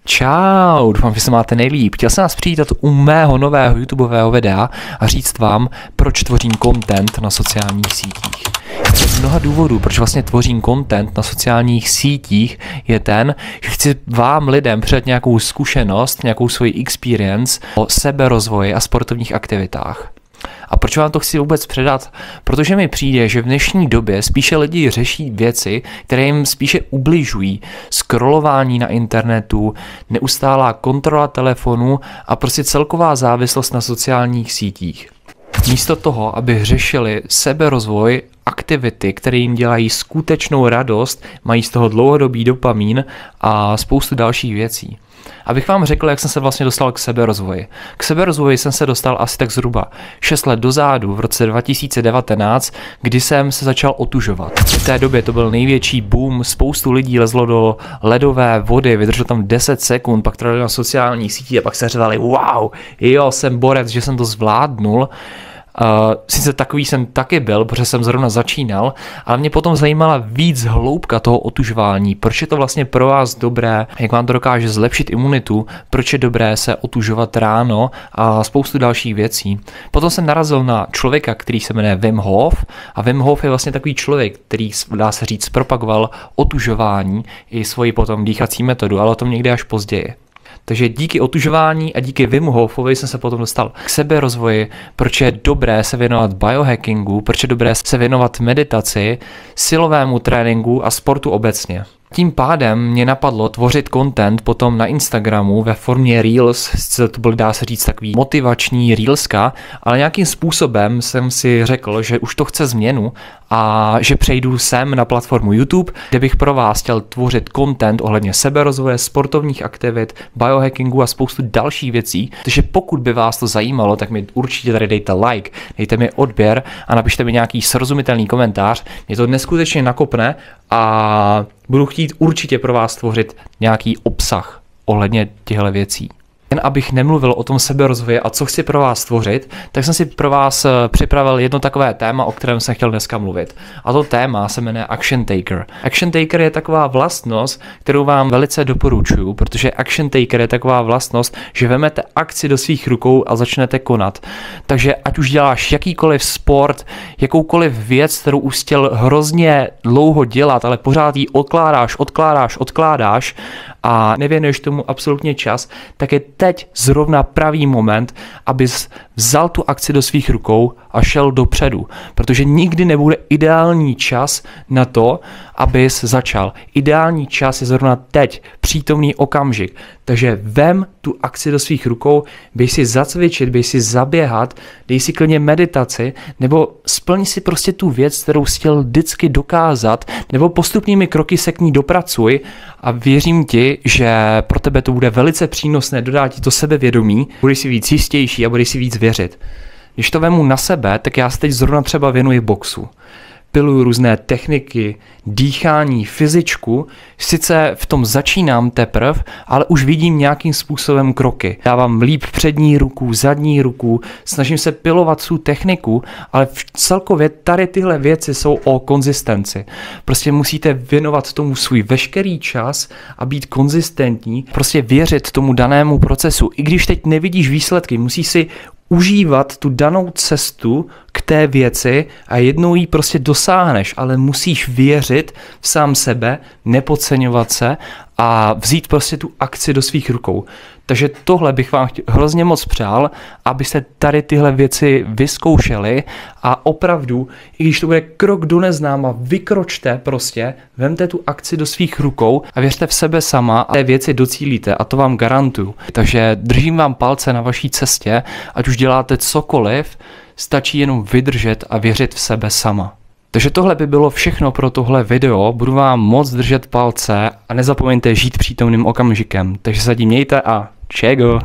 Čau, doufám, že se máte nejlíp. Chtěl jsem vás přivítat u mého nového YouTubeového videa a říct vám, proč tvořím content na sociálních sítích. Z mnoha důvodů, proč vlastně tvořím content na sociálních sítích, je ten, že chci vám lidem předat nějakou zkušenost, nějakou svoji experience o seberozvoji a sportovních aktivitách. A proč vám to chci vůbec předat? Protože mi přijde, že v dnešní době spíše lidi řeší věci, které jim spíše ubližují. Scrollování na internetu, neustálá kontrola telefonu a prostě celková závislost na sociálních sítích. Místo toho, aby řešili seberozvoj, aktivity, které jim dělají skutečnou radost, mají z toho dlouhodobý dopamin a spoustu dalších věcí. Abych vám řekl, jak jsem se vlastně dostal k seberozvoji. K seberozvoji jsem se dostal asi tak zhruba 6 let dozadu, v roce 2019, kdy jsem se začal otužovat. V té době to byl největší boom, spoustu lidí lezlo do ledové vody, vydrželo tam 10 sekund, pak to dali na sociální sítě a pak se řvali, wow, jo, jsem borec, že jsem to zvládnul. Sice takový jsem taky byl, protože jsem zrovna začínal, ale mě potom zajímala víc hloubka toho otužování, proč je to vlastně pro vás dobré, jak vám to dokáže zlepšit imunitu, proč je dobré se otužovat ráno a spoustu dalších věcí. Potom jsem narazil na člověka, který se jmenuje Wim Hof a Wim Hof je vlastně takový člověk, který, dá se říct, propagoval otužování i svoji potom dýchací metodu, ale o tom někde až později. Takže díky otužování a díky Wimu Hofovi jsem se potom dostal k seberozvoji, proč je dobré se věnovat biohackingu, proč je dobré se věnovat meditaci, silovému tréninku a sportu obecně. Tím pádem mě napadlo tvořit content potom na Instagramu ve formě Reels, to byl, dá se říct, takový motivační Reelska, ale nějakým způsobem jsem si řekl, že už to chce změnu a že přejdu sem na platformu YouTube, kde bych pro vás chtěl tvořit content ohledně seberozvoje, sportovních aktivit, biohackingu a spoustu dalších věcí. Takže pokud by vás to zajímalo, tak mi určitě tady dejte like, dejte mi odběr a napište mi nějaký srozumitelný komentář. Mě to neskutečně nakopne a budu chtít určitě pro vás tvořit nějaký obsah ohledně těchto věcí. Jen abych nemluvil o tom seberozvoji a co chci pro vás tvořit, tak jsem si pro vás připravil jedno takové téma, o kterém jsem chtěl dneska mluvit. A to téma se jmenuje Action Taker. Action Taker je taková vlastnost, kterou vám velice doporučuju, protože Action Taker je taková vlastnost, že vezmete akci do svých rukou a začnete konat. Takže ať už děláš jakýkoliv sport, jakoukoliv věc, kterou už chtěl hrozně dlouho dělat, ale pořád ji odkládáš a nevěnuješ tomu absolutně čas, tak je teď zrovna pravý moment, abys vzal tu akci do svých rukou a šel dopředu, protože nikdy nebude ideální čas na to, abys začal. Ideální čas je zrovna teď, přítomný okamžik. Takže vem tu akci do svých rukou, běž si zacvičit, běž si zaběhat, dej si klidně meditaci, nebo splň si prostě tu věc, kterou jsi chtěl vždycky dokázat, nebo postupnými kroky se k ní dopracuj a věřím ti, že pro tebe to bude velice přínosné, dodá ti to sebevědomí, budeš si víc jistější a budeš si víc věřit. Když to vemu na sebe, tak já se teď zrovna třeba věnuji boxu. Piluju různé techniky, dýchání, fyzičku, sice v tom začínám teprv, ale už vidím nějakým způsobem kroky. Dávám líp přední ruku, zadní ruku, snažím se pilovat svou techniku, ale celkově tady tyhle věci jsou o konzistenci. Prostě musíte věnovat tomu svůj veškerý čas a být konzistentní, prostě věřit tomu danému procesu. I když teď nevidíš výsledky, musíš si užívat tu danou cestu k té věci a jednou jí prostě dosáhneš, ale musíš věřit v sám sebe, nepodceňovat se a vzít prostě tu akci do svých rukou. Takže tohle bych vám hrozně moc přál, abyste tady tyhle věci vyzkoušeli a opravdu, i když to bude krok do neznáma, vykročte prostě, vemte tu akci do svých rukou a věřte v sebe sama a té věci docílíte a to vám garantuju. Takže držím vám palce na vaší cestě, ať už děláte cokoliv, stačí jenom vydržet a věřit v sebe sama. Takže tohle by bylo všechno pro tohle video, budu vám moc držet palce a nezapomeňte žít přítomným okamžikem. Takže se tím mějte a čego.